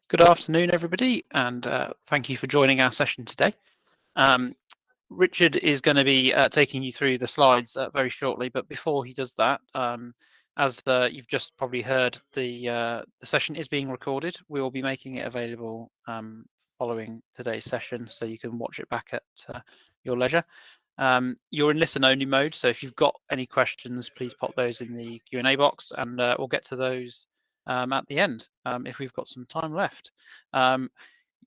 Good afternoon, everybody, and thank you for joining our session today. Richard is going to be taking you through the slides very shortly, but before he does that, as you've just probably heard, the session is being recorded. We will be making it available following today's session, so you can watch it back at your leisure. You're in listen-only mode, so if you've got any questions, please pop those in the Q&A box, and we'll get to those at the end if we've got some time left.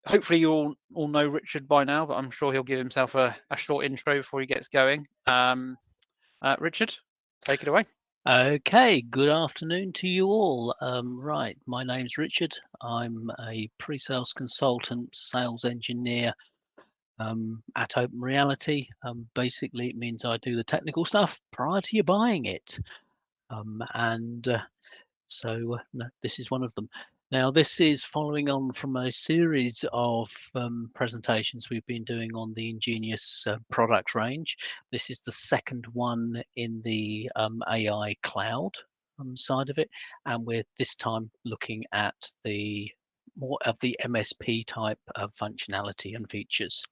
Hopefully you all know Richard by now, but I'm sure he'll give himself a short intro before he gets going. Richard, take it away. Okay, good afternoon to you all. Right, my name's Richard. I'm a pre-sales consultant, sales engineer at Open Reality. Basically, it means I do the technical stuff prior to you buying it. So this is one of them. Now, this is following on from a series of presentations we've been doing on the EnGenius product range. This is the second one in the AI cloud side of it, and we're this time looking at the more of the MSP type of functionality and features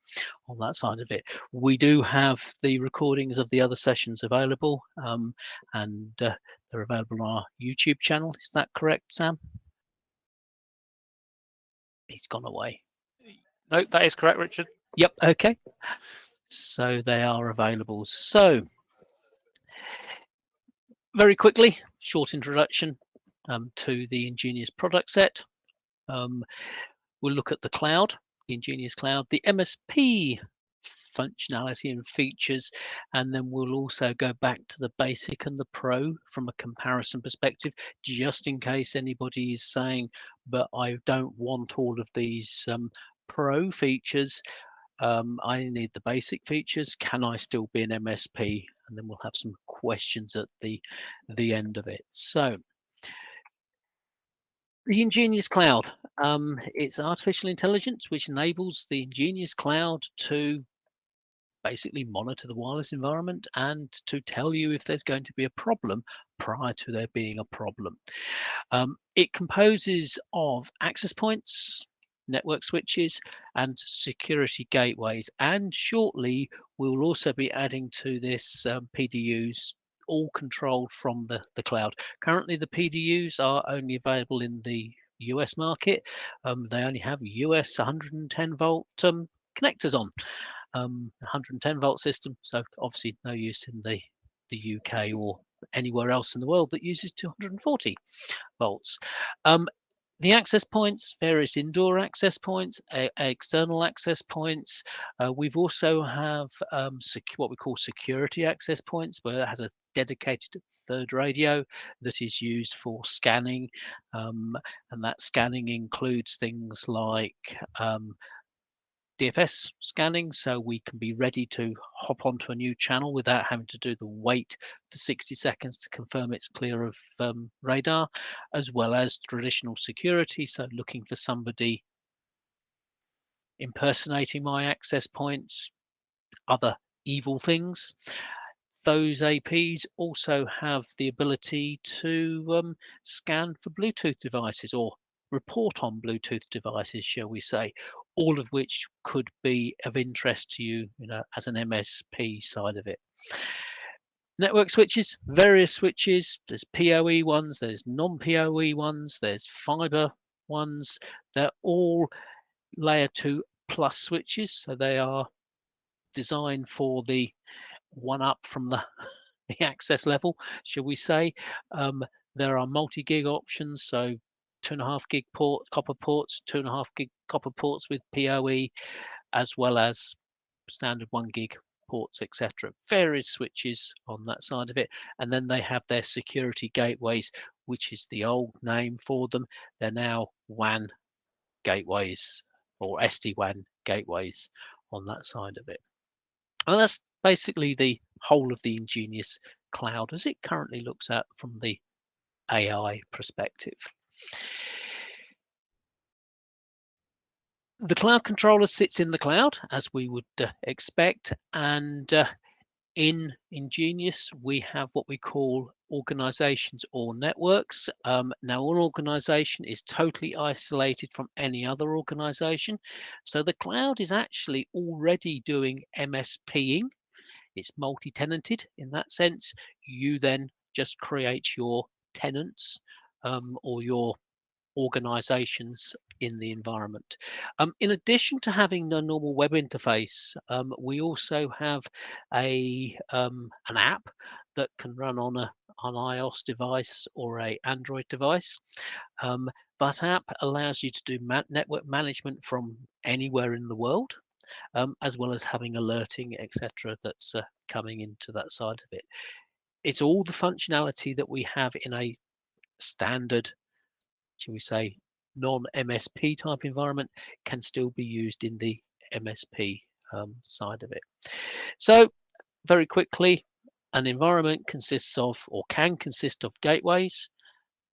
on that side of it. We do have the recordings of the other sessions available, and they're available on our YouTube channel. Is that correct, Sam? He's gone away. No, that is correct, Richard. Yep, okay. So they are available. So very quickly, short introduction to the EnGenius product set. We'll look at the cloud, the EnGenius Cloud, the MSP functionality and features, and then we'll also go back to the basic and the pro from a comparison perspective, just in case anybody is saying, but I don't want all of these pro features. I need the basic features. Can I still be an MSP? And then we'll have some questions at the end of it. So the EnGenius Cloud, it's artificial intelligence which enables the EnGenius Cloud to basically monitor the wireless environment and to tell you if there's going to be a problem prior to there being a problem. It composes of access points, network switches, and security gateways. And shortly, we'll also be adding to this PDUs, all controlled from the cloud. Currently, the PDUs are only available in the US market. They only have US 110 volt connectors on. 110 volt system, so obviously no use in the UK or anywhere else in the world that uses 240 volts. The access points, various indoor access points, external access points. We've also have what we call security access points, where it has a dedicated third radio that is used for scanning, and that scanning includes things like DFS scanning, so we can be ready to hop onto a new channel without having to do the wait for 60 seconds to confirm it's clear of radar, as well as traditional security, so looking for somebody impersonating my access points, other evil things. Those APs also have the ability to scan for Bluetooth devices or report on Bluetooth devices, shall we say, all of which could be of interest to you, as an MSP side of it. Network switches, various switches. There's PoE ones, there's non-PoE ones, there's fiber ones. They're all layer 2 plus switches, so they are designed for the one up from the access level, shall we say. There are multi-gig options, so 2.5 gig copper ports, 2.5 gig copper ports with PoE, as well as standard 1 gig ports, etc. Various switches on that side of it. And then they have their security gateways, which is the old name for them. They're now WAN gateways or SD-WAN gateways on that side of it. Well, that's basically the whole of the EnGenius Cloud as it currently looks at from the AI perspective. The cloud controller sits in the cloud, as we would expect, and In EnGenius, we have what we call organizations or networks. Now, an organization is totally isolated from any other organization. So the cloud is actually already doing MSPing. It's multi-tenanted in that sense. You then just create your tenants or your organizations in the environment. In addition to having the normal web interface, we also have an app that can run on an iOS device or a Android device. That app allows you to do network management from anywhere in the world, as well as having alerting, etc., that's coming into that side of it. It's all the functionality that we have in a standard, shall we say, non-MSP type environment can still be used in the MSP side of it. So very quickly, an environment consists of, or can consist of, gateways,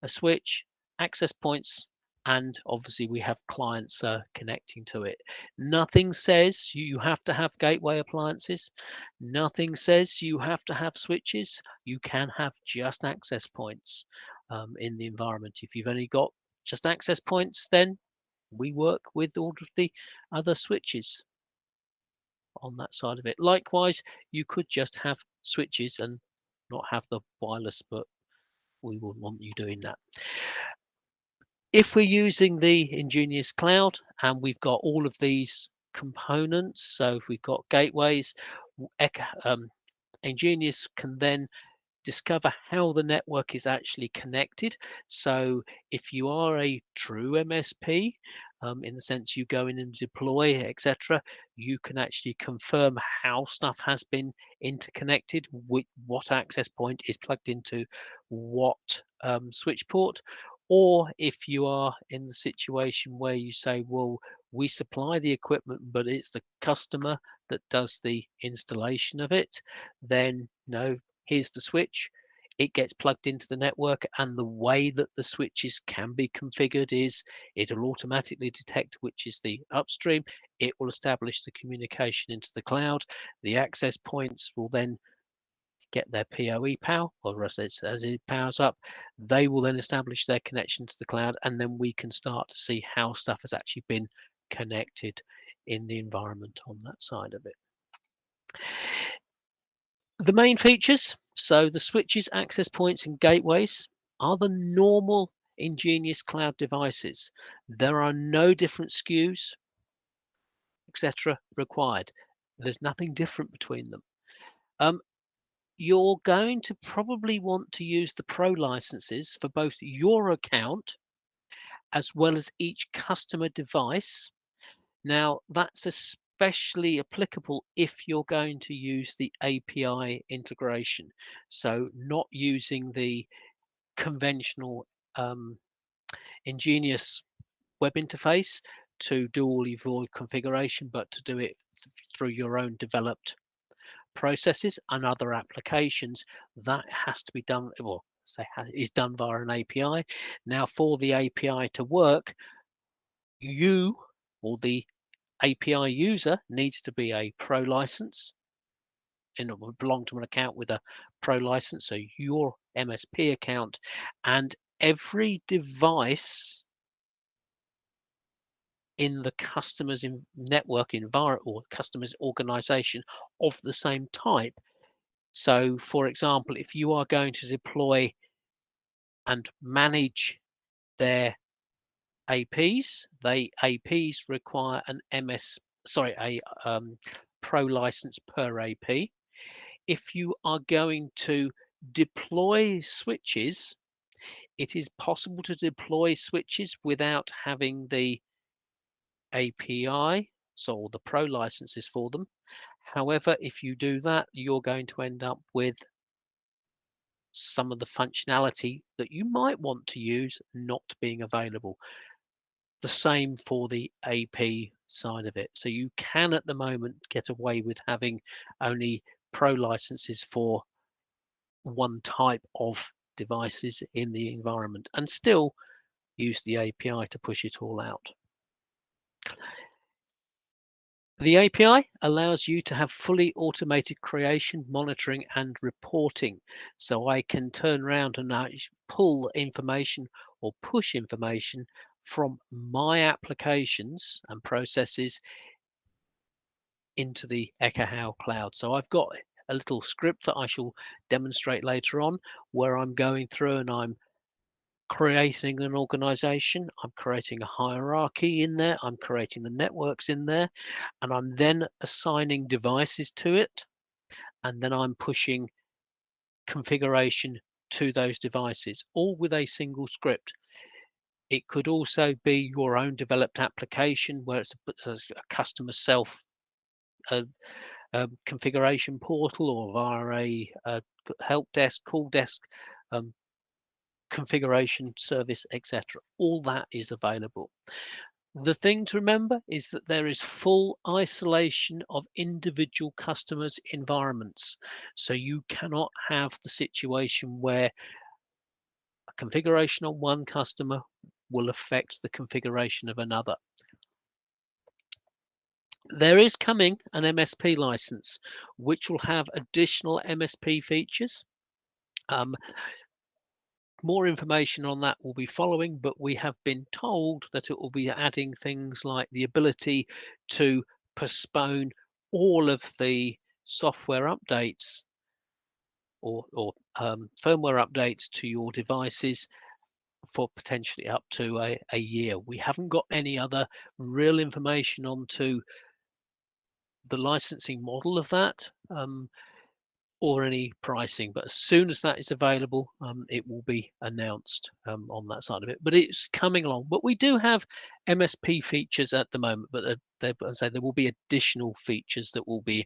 a switch, access points, and obviously we have clients connecting to it. Nothing says you have to have gateway appliances. Nothing says you have to have switches. You can have just access points in the environment. If you've only got just access points, then we work with all of the other switches on that side of it. Likewise, you could just have switches and not have the wireless, but we wouldn't want you doing that. If we're using the EnGenius Cloud and we've got all of these components, so if we've got gateways, EnGenius can then discover how the network is actually connected. So if you are a true MSP, in the sense you go in and deploy, etc., you can actually confirm how stuff has been interconnected, with what access point is plugged into what switch port. Or if you are in the situation where you say, well, we supply the equipment, but it's the customer that does the installation of it, then no, here's the switch. It gets plugged into the network, and the way that the switches can be configured is it'll automatically detect which is the upstream. It will establish the communication into the cloud. The access points will then get their PoE power, or as it powers up, they will then establish their connection to the cloud, and then we can start to see how stuff has actually been connected in the environment on that side of it. The main features, so the switches, access points, and gateways are the normal EnGenius Cloud devices. There are no different SKUs, etc., required. There's nothing different between them. You're going to probably want to use the Pro licenses for both your account as well as each customer device. Now, that's especially applicable if you're going to use the API integration. So not using the conventional EnGenius web interface to do all of your configuration, but to do it through your own developed processes and other applications. That has to be done, well, is done via an API. Now, for the API to work, you or the API user needs to be a Pro license and it will belong to an account with a Pro license, so your MSP account, and every device in the customer's network environment or customer's organization of the same type. So, for example, if you are going to deploy and manage their APs, APs require an Pro license per AP. If you are going to deploy switches, it is possible to deploy switches without having the API, so the Pro licenses for them. However, if you do that, you're going to end up with some of the functionality that you might want to use not being available. The same for the AP side of it. So you can at the moment get away with having only Pro licenses for one type of devices in the environment and still use the API to push it all out. The API allows you to have fully automated creation, monitoring, and reporting. So I can turn around and pull information or push information from my applications and processes into the Ekahau cloud. So I've got a little script that I shall demonstrate later on, where I'm going through and I'm creating an organization, I'm creating a hierarchy in there, I'm creating the networks in there, and I'm then assigning devices to it, and then I'm pushing configuration to those devices, all with a single script. It could also be your own developed application where it's a customer self configuration portal, or via a help desk, call desk, configuration service, etc. All that is available. The thing to remember is that there is full isolation of individual customers' environments. So you cannot have the situation where a configuration on one customer will affect the configuration of another. There is coming an MSP license, which will have additional MSP features. More information on that will be following, but we have been told that it will be adding things like the ability to postpone all of the software updates or firmware updates to your devices for potentially up to a year. We haven't got any other real information onto the licensing model of that. Or any pricing, but as soon as that is available, it will be announced on that side of it. But it's coming along. But we do have MSP features at the moment, but as I say, there will be additional features that will be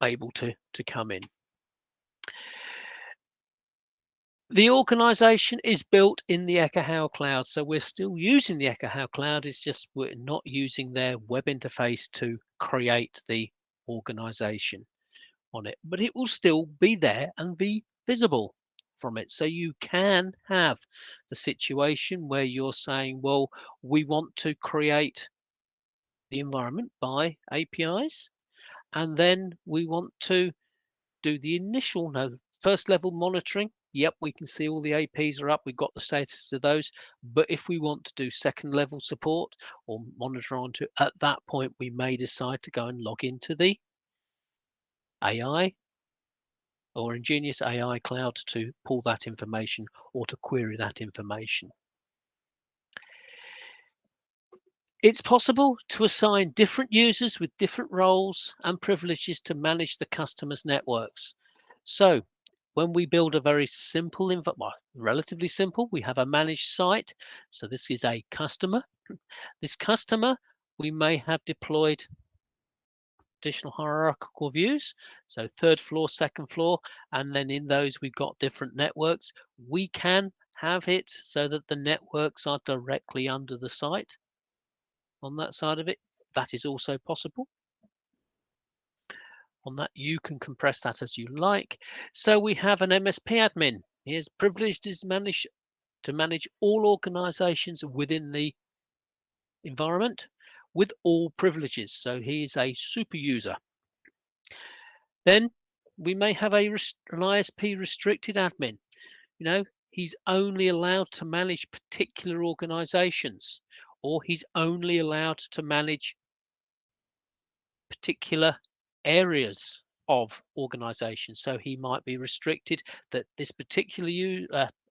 able to come in. The organization is built in the Ekahau cloud, so we're still using the Ekahau cloud. It's just we're not using their web interface to create the organization on it, but it will still be there and be visible from it. So you can have the situation where you're saying, well, we want to create the environment by APIs, and then we want to do the initial first level monitoring. Yep, we can see all the APs are up. We've got the status of those. But if we want to do second level support or monitor onto, at that point, we may decide to go and log into the AI or EnGenius AI Cloud to pull that information or to query that information. It's possible to assign different users with different roles and privileges to manage the customer's networks. So when we build a very simple, relatively simple, we have a managed site. So this is a customer. This customer, we may have deployed additional hierarchical views. So third floor, second floor, and then in those we've got different networks. We can have it so that the networks are directly under the site on that side of it. That is also possible. On that, you can compress that as you like. So we have an MSP admin. He is privileged to manage all organizations within the environment with all privileges. So he is a super user. Then we may have an ISP restricted admin. You know, he's only allowed to manage particular organizations, or he's only allowed to manage particular areas of organizations. So he might be restricted that this particular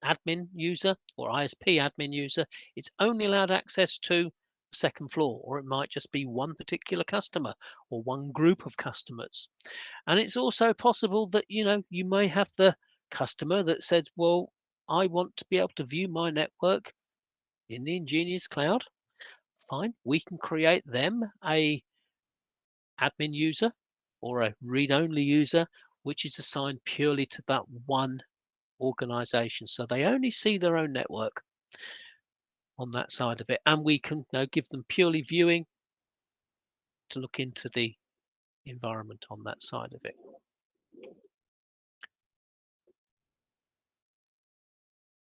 admin user or ISP admin user is only allowed access to the second floor, or it might just be one particular customer or one group of customers. And it's also possible that, you may have the customer that says, well, I want to be able to view my network in the EnGenius Cloud. Fine, we can create them a admin user or a read-only user, which is assigned purely to that one organization. So they only see their own network on that side of it. And we can give them purely viewing to look into the environment on that side of it.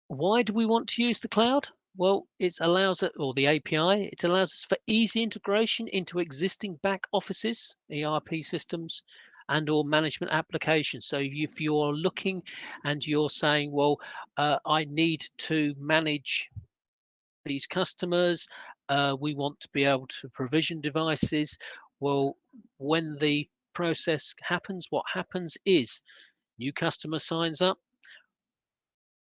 Why do we want to use the cloud? Well, it allows it, or the API, it allows us for easy integration into existing back offices, ERP systems, and or management applications. So if you're looking and you're saying, well, I need to manage these customers, we want to be able to provision devices. Well, when the process happens, what happens is new customer signs up,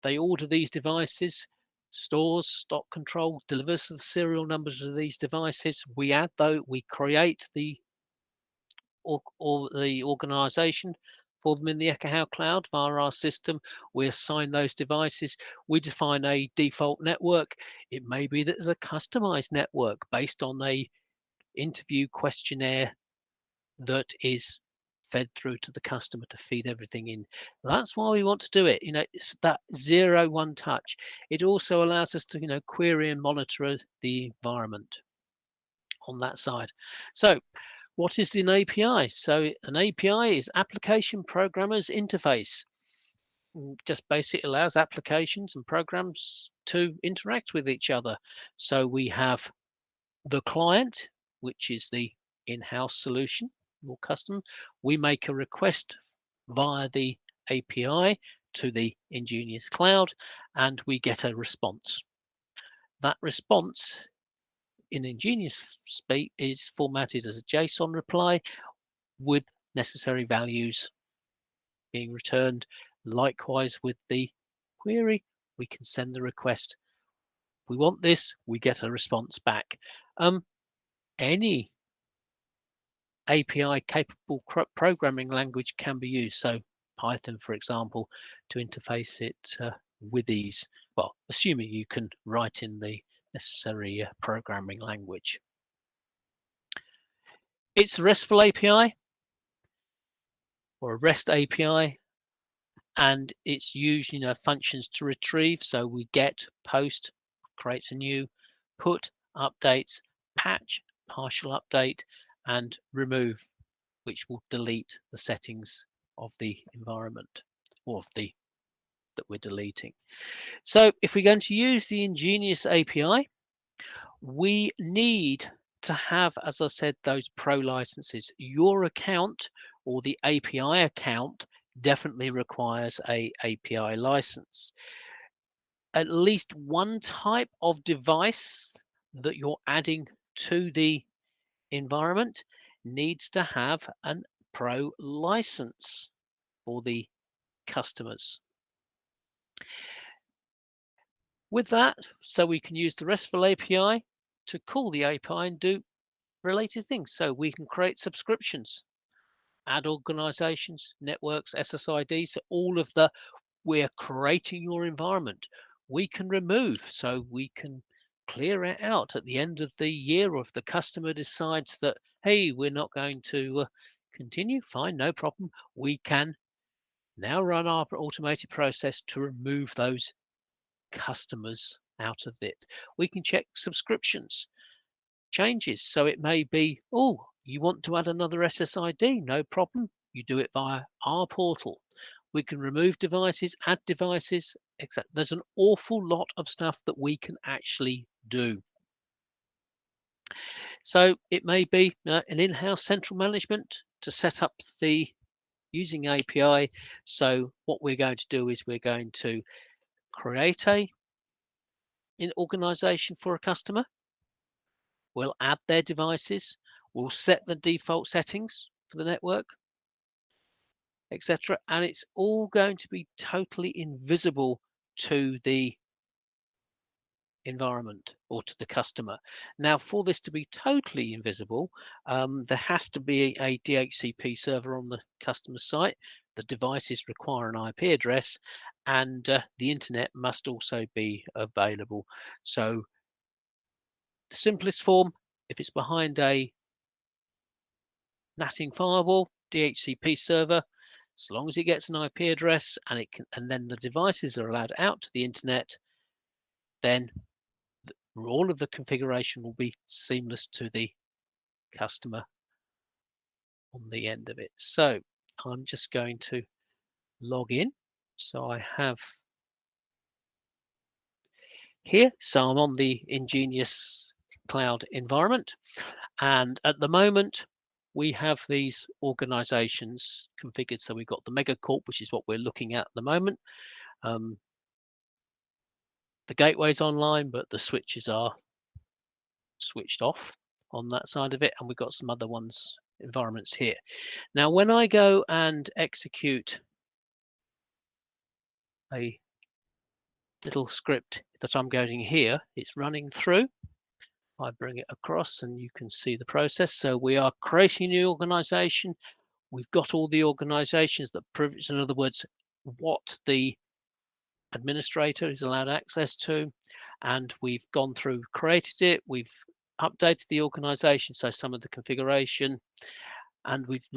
they order these devices, stores, stock control, delivers the serial numbers of these devices. We add though, we create the or the organization for them in the Ekahau Cloud via our system. We assign those devices. We define a default network. It may be that there's a customized network based on a interview questionnaire that is fed through to the customer to feed everything in. That's why we want to do it. It's that 0-1 touch. It also allows us to, query and monitor the environment on that side. So what is an API? So an API is application programmers interface. Just basically allows applications and programs to interact with each other. So we have the client, which is the in-house solution or custom. We make a request via the API to the EnGenius Cloud, and we get a response. That response in EnGenius speak is formatted as a JSON reply with necessary values being returned. Likewise with the query, we can send the request. We want this, we get a response back. Any API capable programming language can be used. So Python, for example, to interface it with ease. Well, assuming you can write in the necessary programming language. It's a RESTful API or a REST API, and it's used, functions to retrieve. So we get, post, creates a new, put, updates, patch, partial update, and remove, which will delete the settings of the environment or of the that we're deleting. So if we're going to use the EnGenius API, we need to have, as I said, those pro licenses. Your account or the API account definitely requires a API license. At least one type of device that you're adding to the environment needs to have an pro license for the customers. With that, so we can use the RESTful API to call the API and do related things. So we can create subscriptions, add organizations, networks, SSIDs, so all of the, we're creating your environment. We can remove, so we can clear it out at the end of the year, or if the customer decides that, hey, we're not going to continue, fine, no problem. We can now run our automated process to remove those customers out of it. We can check subscriptions changes. So it may be, oh, you want to add another SSID, no problem. You do it via our portal. We can remove devices, add devices, etc. There's an awful lot of stuff that we can actually do. So it may be an in-house central management to set up the using API. So what we're going to do is we're going to create an organization for a customer. We'll add their devices. We'll set the default settings for the network, etc. And it's all going to be totally invisible to the environment or to the customer. Now, for this to be totally invisible, there has to be a DHCP server on the customer site. The devices require an IP address, and the internet must also be available. So the simplest form, if it's behind a NATing firewall, DHCP server, as long as it gets an IP address and it can, and then the devices are allowed out to the internet, then all of the configuration will be seamless to the customer on the end of it. So I'm just going to log in. So I have here. So I'm on the EnGenius Cloud environment, and at the moment we have these organizations configured. So we've got the Megacorp, which is what we're looking at the moment. The gateway's online, but the switches are switched off on that side of it, and we've got some other environments here. Now, when I go and execute a little script that I'm going here, it's running through. I bring it across and you can see the process. So we are creating a new organization. We've got all the organizations that privilege, in other words, what the administrator is allowed access to. And we've gone through, created it. We've updated the organization, so some of the configuration, and we've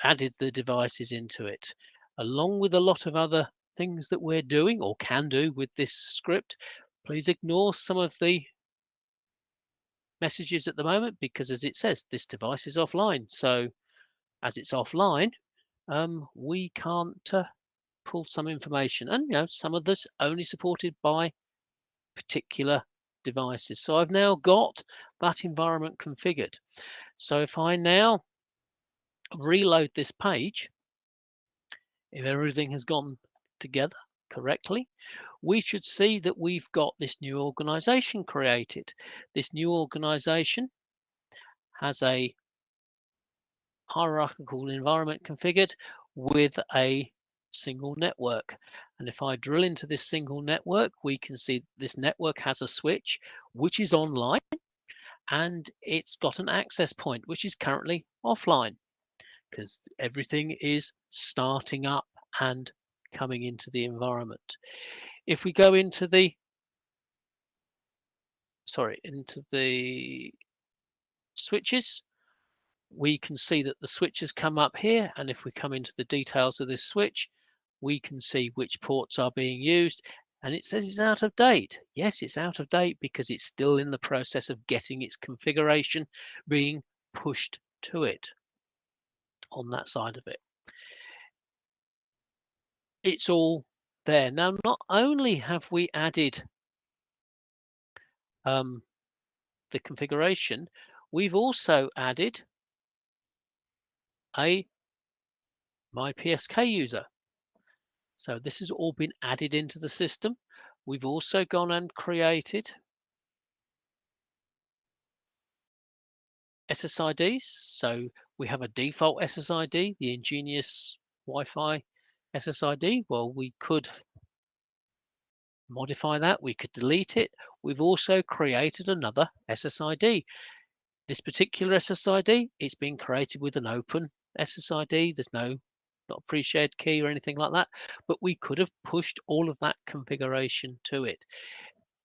added the devices into it, along with a lot of other things that we're doing or can do with this script. Please ignore some of the messages at the moment because, as it says, this device is offline. So as it's offline, we can't pull some information, and some of this only supported by particular devices. So I've now got that environment configured. So if I now reload this page, if everything has gone together correctly, we should see that we've got this new organization created. This new organization has a hierarchical environment configured with a single network. And if I drill into this single network, we can see this network has a switch which is online, and it's got an access point which is currently offline because everything is starting up and coming into the environment. If we go into the switches, we can see that the switches come up here, and if we come into the details of this switch, we can see which ports are being used, and it says it's out of date. Yes, it's out of date because it's still in the process of getting its configuration being pushed to it on that side of it. It's all there. Now, not only have we added the configuration, we've also added a MyPSK user. So this has all been added into the system. We've also gone and created SSIDs. So we have a default SSID, the EnGenius Wi-Fi SSID. Well, we could modify that. We could delete it. We've also created another SSID. This particular SSID, it's been created with an open SSID. There's not a pre-shared key or anything like that, but we could have pushed all of that configuration to it.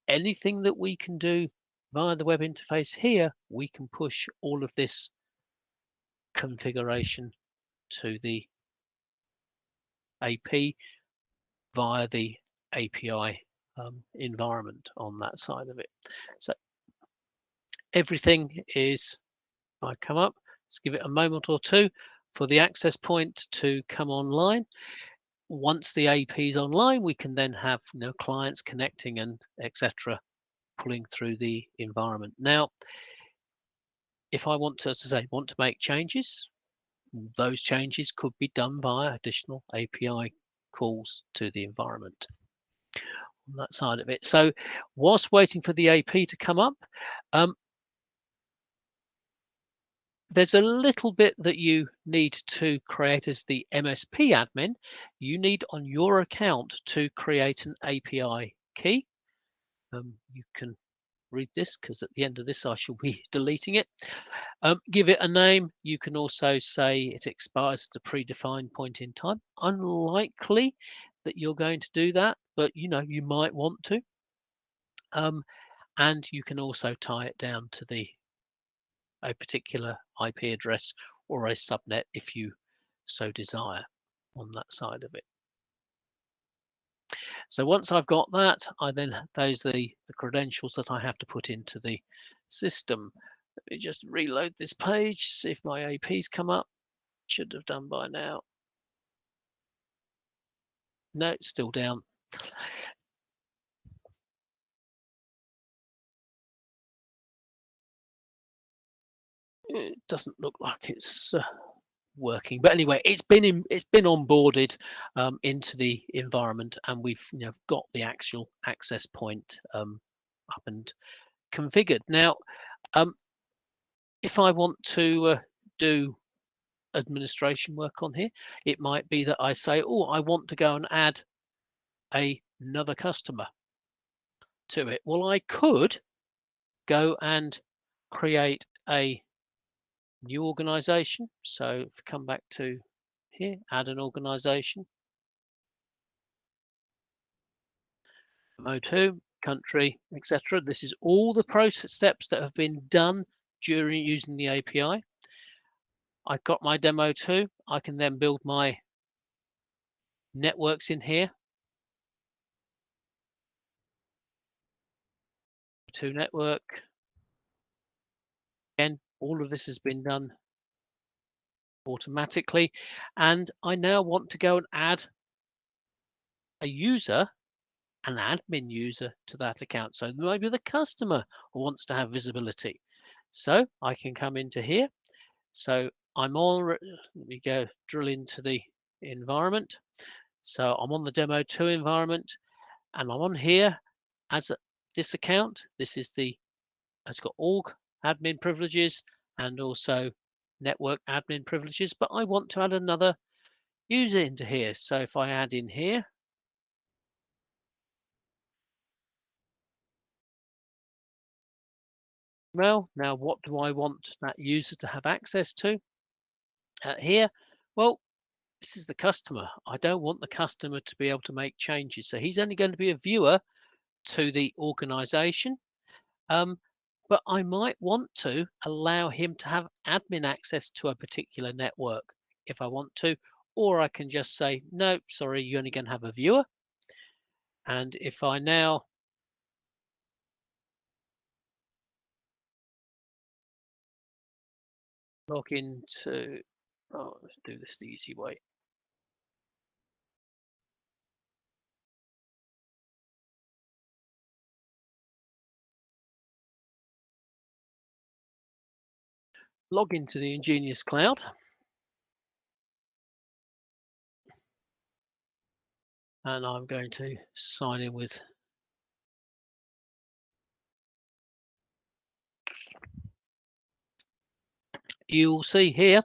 Anything that we can do via the web interface here, we can push all of this configuration to the AP via the API environment on that side of it. So everything is, if I come up, let's give it a moment or two for the access point to come online. Once the AP is online, we can then have clients connecting and etc. pulling through the environment. Now, if I want to, as I say, make changes, those changes could be done via additional API calls to the environment on that side of it. So whilst waiting for the AP to come up, there's a little bit that you need to create as the MSP admin. You need on your account to create an API key. You can read this because at the end of this I shall be deleting it. Give it a name. You can also say it expires at a predefined point in time. Unlikely that you're going to do that, but you might want to. And you can also tie it down to a particular IP address or a subnet if you so desire on that side of it. So once I've got that, those are the credentials that I have to put into the system. Let me just reload this page, see if my APs come up. Should have done by now. No, it's still down. it doesn't look like it's working, but anyway, it's been onboarded into the environment, and we've got the actual access point up and configured. Now, if I want to do administration work on here, it might be that I say, oh, I want to go and add another customer to it. Well, I could go and create a new organization. So if we come back to here, add an organization, Demo2, country, etc. This is all the process steps that have been done during using the API. I've got my Demo2. I can then build my networks in here. To network. Again, all of this has been done automatically, and I now want to go and add a user, an admin user, to that account. So maybe the customer wants to have visibility. So I can come into here. So I'm on, let me go drill into the environment. So I'm on the Demo2 environment, and I'm on here as this account. This is it's got org admin privileges and also network admin privileges, but I want to add another user into here. So if I add in here, well, now what do I want that user to have access to? Here, well, this is the customer. I don't want the customer to be able to make changes. So he's only going to be a viewer to the organization. But I might want to allow him to have admin access to a particular network if I want to, or I can just say, no, sorry, you're only going to have a viewer. And if I now log into, oh, let's do this the easy way. Log into the EnGenius Cloud. And I'm going to sign in with you'll see here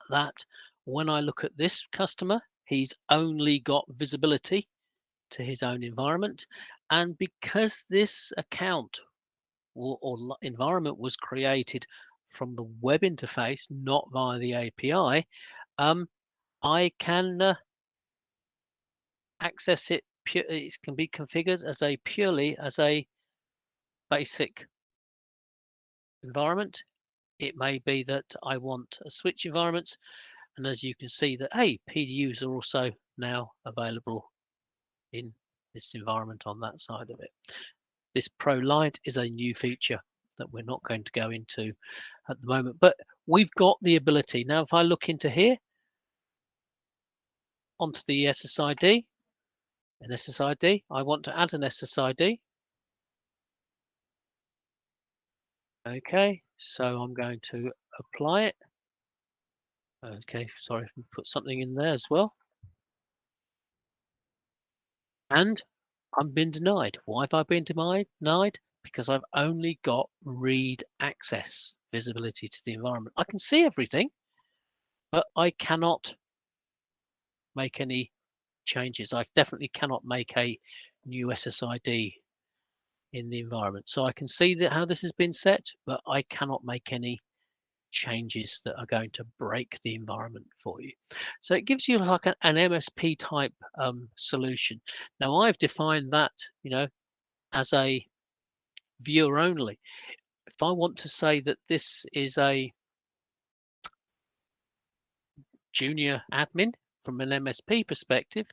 that when I look at this customer, he's only got visibility to his own environment. And because this account or environment was created from the web interface, not via the API, I can access it. It can be configured as purely as a basic environment. It may be that I want a switch environments, and as you can see that, hey, PDUs are also now available in this environment on that side of it. This Pro Lite is a new feature that we're not going to go into at the moment, but we've got the ability. Now, if I look into here, onto the SSID, an SSID, I want to add an SSID. Okay, so I'm going to apply it. Okay, sorry if I put something in there as well. And I'm been denied. Why have I been denied? Because I've only got read access visibility to the environment. I can see everything, but I cannot make any changes. I definitely cannot make a new SSID in the environment. So I can see that how this has been set, but I cannot make any changes that are going to break the environment for you. So it gives you like an MSP type solution. Now I've defined that, as a viewer only. If I want to say that this is a junior admin from an MSP perspective,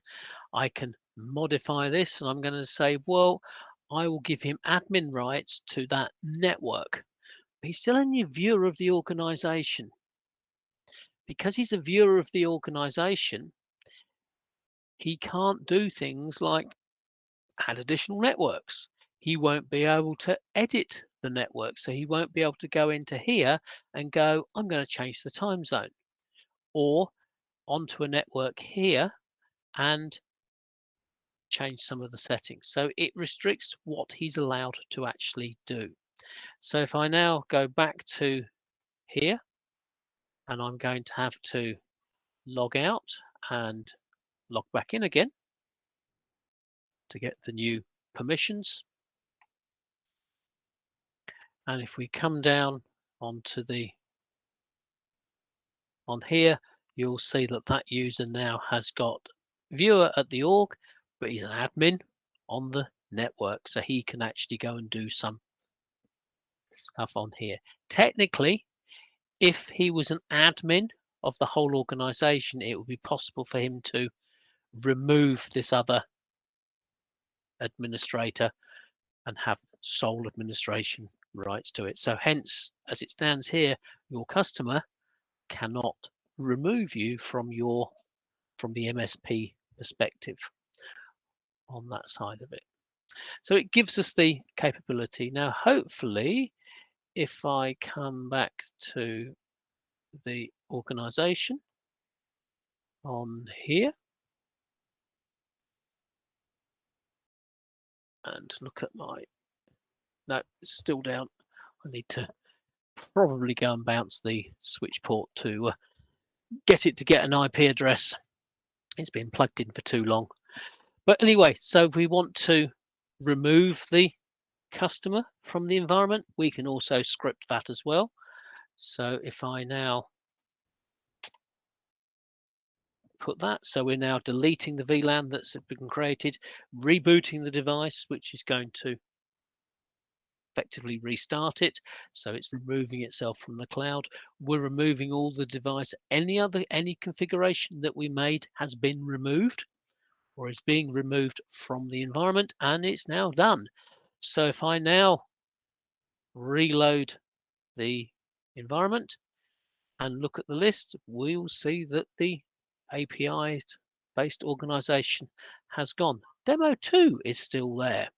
I can modify this, and I'm going to say, well, I will give him admin rights to that network. He's still only a viewer of the organization. Because he's a viewer of the organization, he can't do things like add additional networks. he won't be able to edit the network. So he won't be able to go into here and go, I'm going to change the time zone, or onto a network here and change some of the settings. So it restricts what he's allowed to actually do. So if I now go back to here, and I'm going to have to log out and log back in again to get the new permissions. And if we come down onto on here, you'll see that that user now has got viewer at the org, but he's an admin on the network, so he can actually go and do some stuff on here. Technically, if he was an admin of the whole organization, it would be possible for him to remove this other administrator and have sole administration rights to it. So hence, as it stands here, your customer cannot remove you from the MSP perspective on that side of it. So it gives us the capability. Now, hopefully, if I come back to the organization on here and look at no, it's still down. I need to probably go and bounce the switch port to get it to get an IP address. It's been plugged in for too long. But anyway, so if we want to remove the customer from the environment, we can also script that as well. So if I now put that, so we're now deleting the VLAN that's been created, rebooting the device, which is going to effectively restart it. So it's removing itself from the cloud. We're removing all the device. Any configuration that we made has been removed or is being removed from the environment, and it's now done. So if I now reload the environment and look at the list, we'll see that the API-based organization has gone. Demo 2 is still there.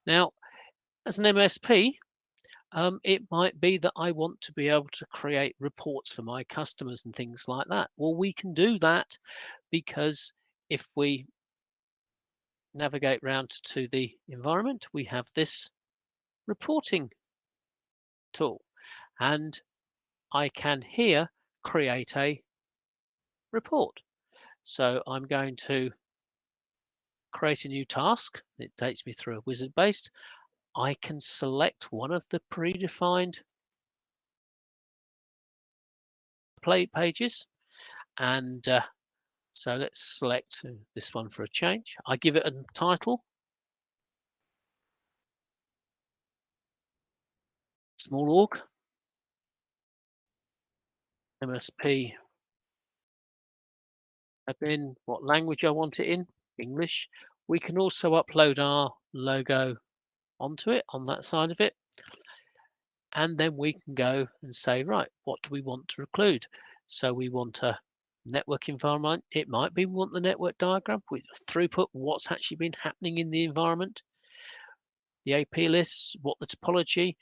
Now, as an MSP, it might be that I want to be able to create reports for my customers and things like that. Well, we can do that because if we navigate round to the environment, we have this reporting tool, and I can here create a report. So I'm going to create a new task. It takes me through a wizard based. I can select one of the predefined play pages, and so let's select this one for a change. I give it a title, small org, MSP admin, what language I want it in, English. We can also upload our logo onto it on that side of it. And then we can go and say, right, what do we want to include? So we want a network environment. It might be we want the network diagram with throughput, what's actually been happening in the environment, the AP lists, what the topology,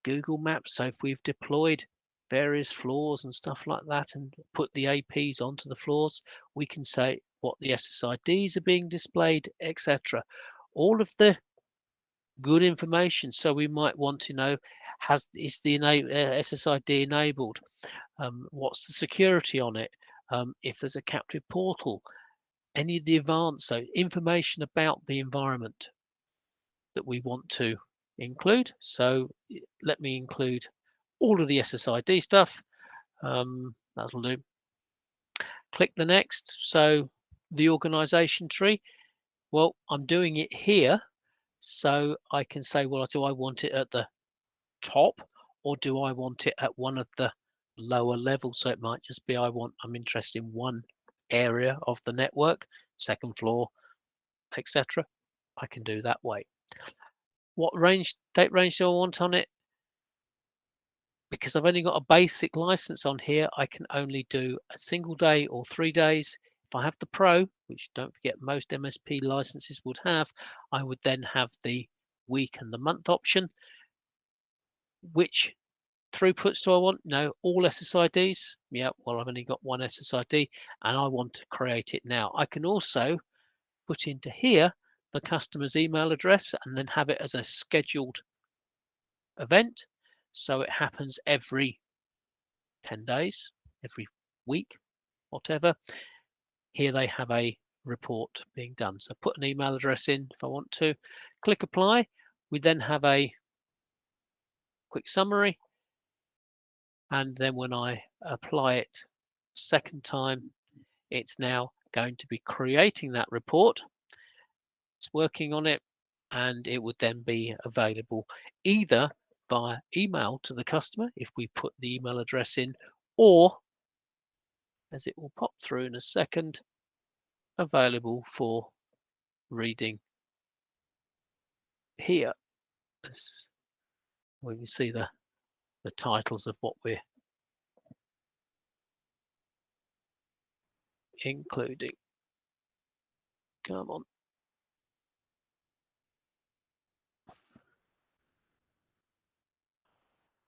Google Maps. So if we've deployed various floors and stuff like that and put the APs onto the floors, we can say what the SSIDs are being displayed, etc. All of the good information. So we might want to know, is the SSID enabled? What's the security on it? If there's a captive portal, any of the advanced, so information about the environment that we want to include. So let me include all of the SSID stuff. That'll do. Click the next. So the organization tree, well, I'm doing it here. So I can say, well, do I want it at the top, or do I want it at one of the lower levels? So it might just be I'm interested in one area of the network, second floor, etc. I can do that way. What date range do I want on it? Because I've only got a basic license on here, I can only do a single day or 3 days. If I have the Pro, which don't forget most MSP licenses would have, I would then have the week and the month option. Which throughputs do I want? No, all SSIDs. Yeah, well, I've only got one SSID and I want to create it now. I can also put into here the customer's email address and then have it as a scheduled event. So it happens every 10 days, every week, whatever. Here they have a report being done. So put an email address in if I want to, click apply. We then have a quick summary. And then when I apply it second time, it's now going to be creating that report. It's working on it, and it would then be available either via email to the customer if we put the email address in, or, as it will pop through in a second, available for reading here. We can see the titles of what we're including. Come on.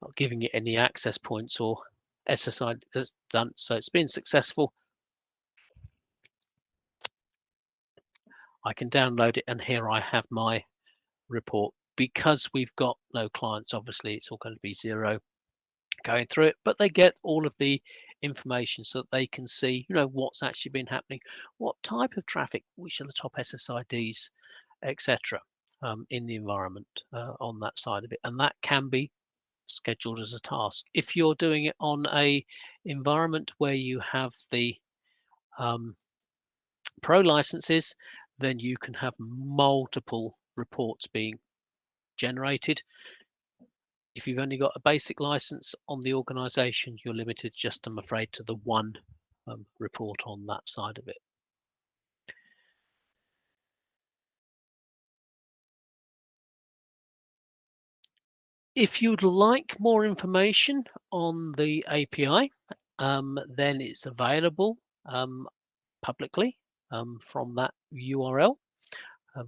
Not giving it any access points or SSI has done, so it's been successful. I can download it, and here I have my report. Because we've got no clients, obviously it's all going to be zero going through it, but they get all of the information so that they can see, what's actually been happening, what type of traffic, which are the top SSIDs, etc. In the environment on that side of it, and that can be scheduled as a task. If you're doing it on a environment where you have the pro licenses, then you can have multiple reports being generated. If you've only got a basic license on the organization, you're limited just, I'm afraid, to the one report on that side of it. If you'd like more information on the API, then it's available publicly from that URL.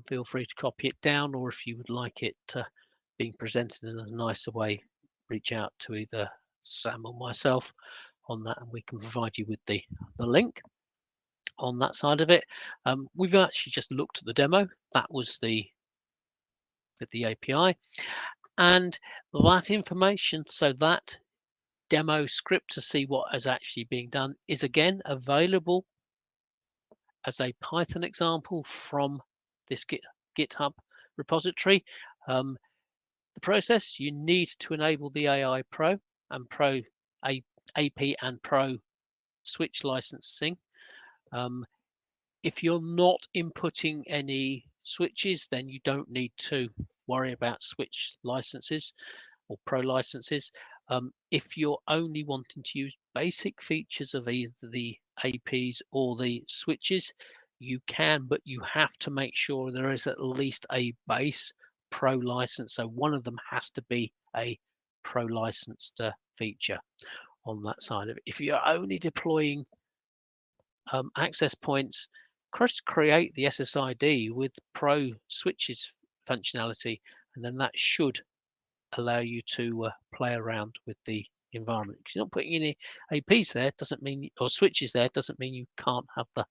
Feel free to copy it down, or if you would like it being presented in a nicer way, reach out to either Sam or myself on that, and we can provide you with the link on that side of it. We've actually just looked at the demo. That was the API, and that information, so that demo script to see what is actually being done, is again available as a Python example from this GitHub repository. The process, you need to enable the AI Pro and Pro AP and Pro switch licensing. If you're not inputting any switches, then you don't need to worry about switch licenses or Pro licenses. If you're only wanting to use basic features of either the APs or the switches, you can, but you have to make sure there is at least a base Pro license. So one of them has to be a Pro licensed feature on that side of it. If you're only deploying access points, create the SSID with Pro switches functionality, and then that should allow you to play around with the environment. Because you're not putting any APs there, doesn't mean, or switches there, doesn't mean you can't have the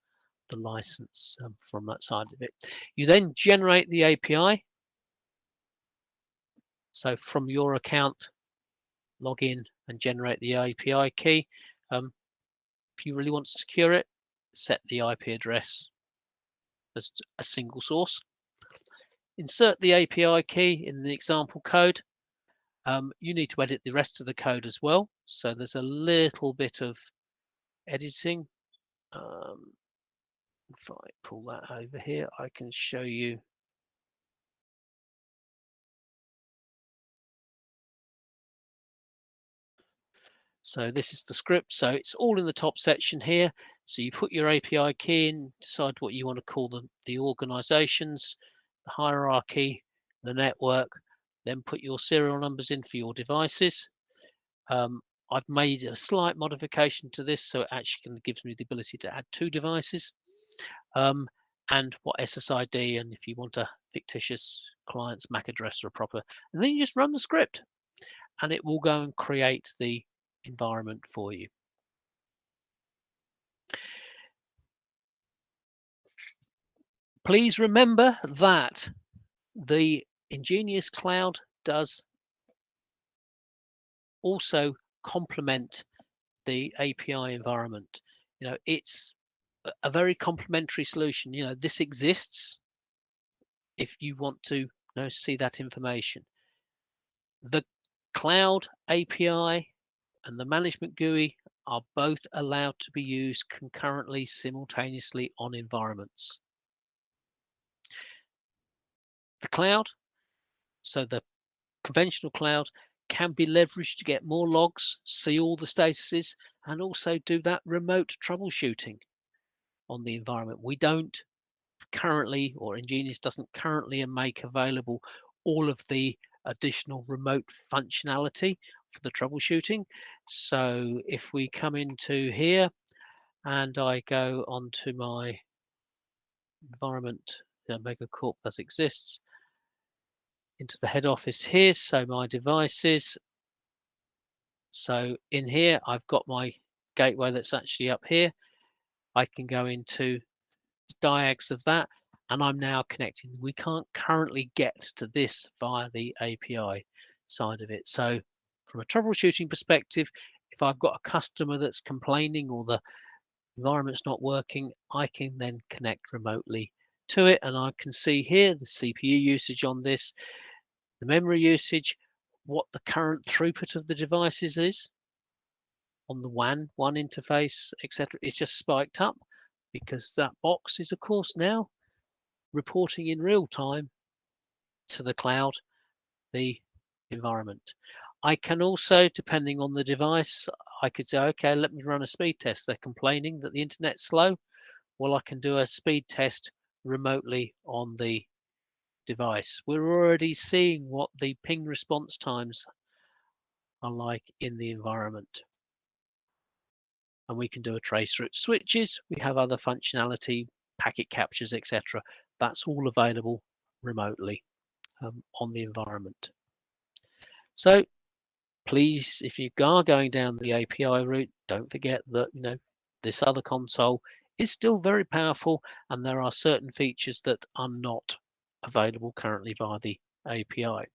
license from that side of it. You then generate the API. So from your account, log in and generate the API key. If you really want to secure it, set the IP address as a single source. Insert the API key in the example code. You need to edit the rest of the code as well. So there's a little bit of editing. If I pull that over here, I can show you. So this is the script. So it's all in the top section here. So you put your API key in, decide what you want to call the organizations, the hierarchy, the network, then put your serial numbers in for your devices. I've made a slight modification to this, so it actually gives me the ability to add 2 devices, and what SSID, and if you want to fictitious client's MAC address or a proper, and then you just run the script and it will go and create the environment for you. Please remember that the EnGenius Cloud does also complement the API environment. It's a very complementary solution. This exists if you want to see that information. The Cloud API and the management GUI are both allowed to be used concurrently, simultaneously on environments. The cloud, so the conventional cloud, can be leveraged to get more logs, see all the statuses, and also do that remote troubleshooting on the environment. We don't currently, or EnGenius doesn't currently make available all of the additional remote functionality for the troubleshooting. So if we come into here and I go onto my environment, Mega Corp that exists, into the head office here, so my devices. So in here, I've got my gateway that's actually up here. I can go into diags of that, and I'm now connecting. We can't currently get to this via the API side of it. So from a troubleshooting perspective, if I've got a customer that's complaining or the environment's not working, I can then connect remotely to it, and I can see here the CPU usage on this, the memory usage, what the current throughput of the devices is on the WAN interface, etc. It's just spiked up because that box is, of course, now reporting in real time to the cloud the environment. I can also, depending on the device, I could say, okay, let me run a speed test. They're complaining that the internet's slow. Well, I can do a speed test remotely on the device. We're already seeing what the ping response times are like in the environment. And we can do a trace route switches. We have other functionality, packet captures, etc. That's all available remotely on the environment. So please, if you are going down the API route, don't forget that this other console is still very powerful, and there are certain features that are not available currently via the API.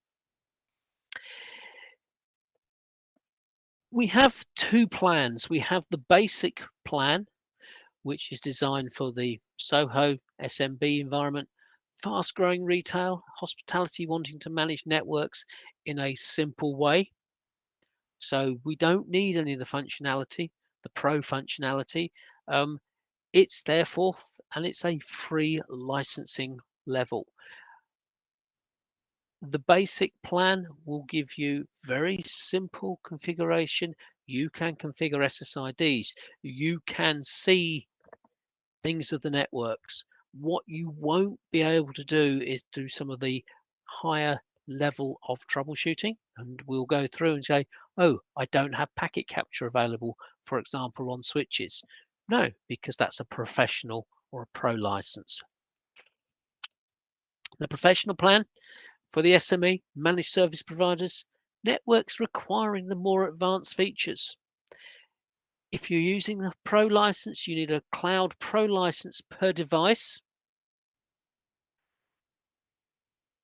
We have two plans. We have the basic plan, which is designed for the SOHO SMB environment, fast growing retail, hospitality wanting to manage networks in a simple way. So we don't need any of the functionality, the pro functionality. It's therefore, and it's a free licensing level. The basic plan will give you very simple configuration. You can configure SSIDs. You can see things of the networks. What you won't be able to do is do some of the higher level of troubleshooting, and we'll go through and say, oh, I don't have packet capture available, for example, on switches. No, because that's a professional or a pro license. The professional plan for the SME, managed service providers, networks requiring the more advanced features. If you're using the Pro license, you need a Cloud Pro license per device.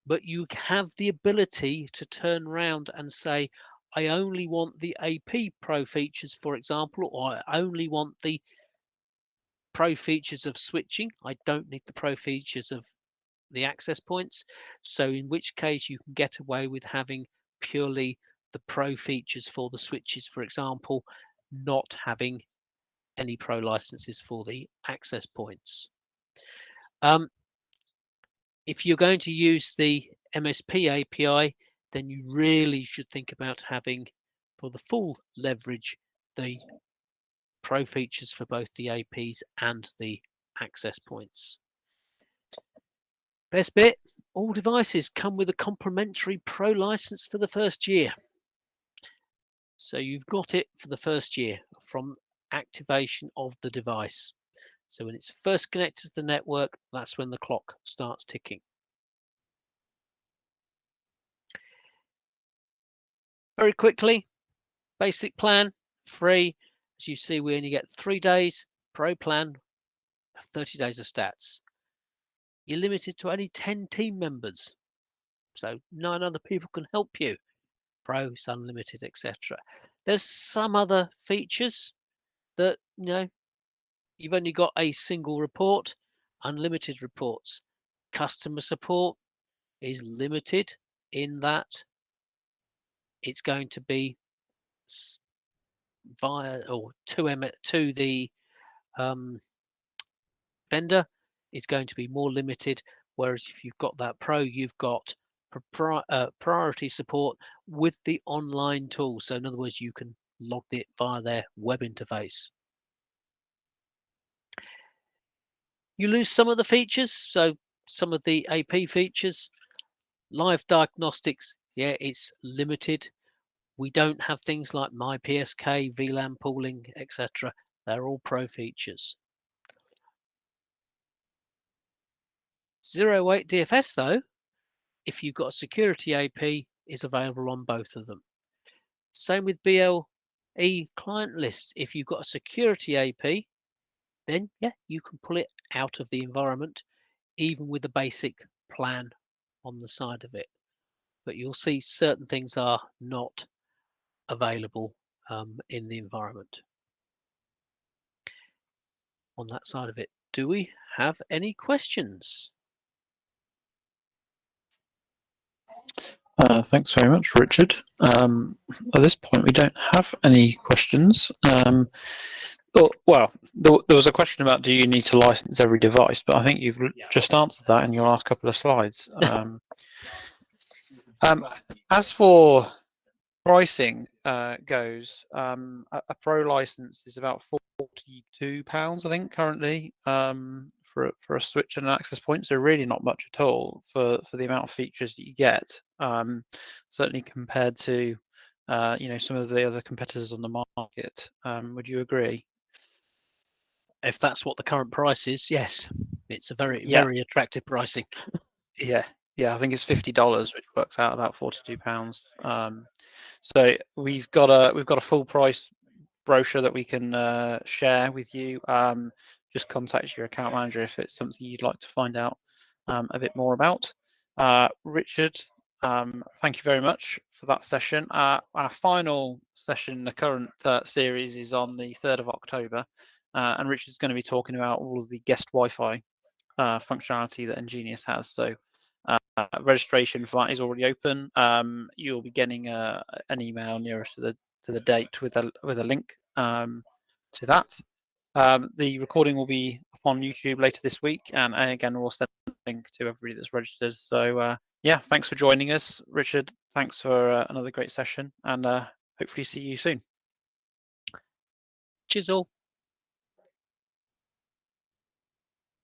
But you have the ability to turn around and say, I only want the AP Pro features, for example, or I only want the Pro features of switching. I don't need the Pro features of the access points. So in which case you can get away with having purely the Pro features for the switches, for example, not having any Pro licenses for the access points. If you're going to use the MSP API, then you really should think about having, for the full leverage, the Pro features for both the APs and the access points. Best bit, all devices come with a complimentary Pro license for the first year. So you've got it for the first year from activation of the device. So when it's first connected to the network, that's when the clock starts ticking. Very quickly, basic plan, free. As you see, we only get 3 days. Pro plan, 30 days of stats. You're limited to only 10 team members. So 9 other people can help you. Pro, it's unlimited, etc. There's some other features that, you've only got a single report, unlimited reports. Customer support is limited in that it's going to be via or to the vendor is going to be more limited. Whereas if you've got that Pro, you've got priority support with the online tool. So in other words, you can log it via their web interface. You lose some of the features. So some of the AP features, live diagnostics, yeah, it's limited. We don't have things like MyPSK, VLAN pooling, etc. They're all Pro features. 08 DFS though, if you've got a security AP, is available on both of them. Same with BLE client lists. If you've got a security AP, then yeah, you can pull it out of the environment, even with the basic plan on the side of it. But you'll see certain things are not available in the environment. On that side of it, do we have any questions? Thanks very much, Richard. At this point, we don't have any questions. Well, there was a question about do you need to license every device, but I think you've just answered that in your last couple of slides. As for pricing goes, a Pro license is about £42, I think, currently for a switch and an access point. So really not much at all for the amount of features that you get. Certainly compared to some of the other competitors on the market. Would you agree? If that's what the current price is, yes, it's a very attractive pricing. Yeah, I think it's $50, which works out about £42. So we've got a full price brochure that we can share with you. Just contact your account manager if it's something you'd like to find out a bit more about. Richard, thank you very much for that session. Our final session in the current series is on the 3rd of October, and Richard's going to be talking about all of the guest Wi-Fi functionality that EnGenius has. So registration for that is already open. You'll be getting an email nearest to the date with a link to that. The recording will be up on YouTube later this week, and again we'll send a link to everybody that's registered. So yeah, thanks for joining us, Richard. Thanks for another great session, and hopefully see you soon. Cheers all.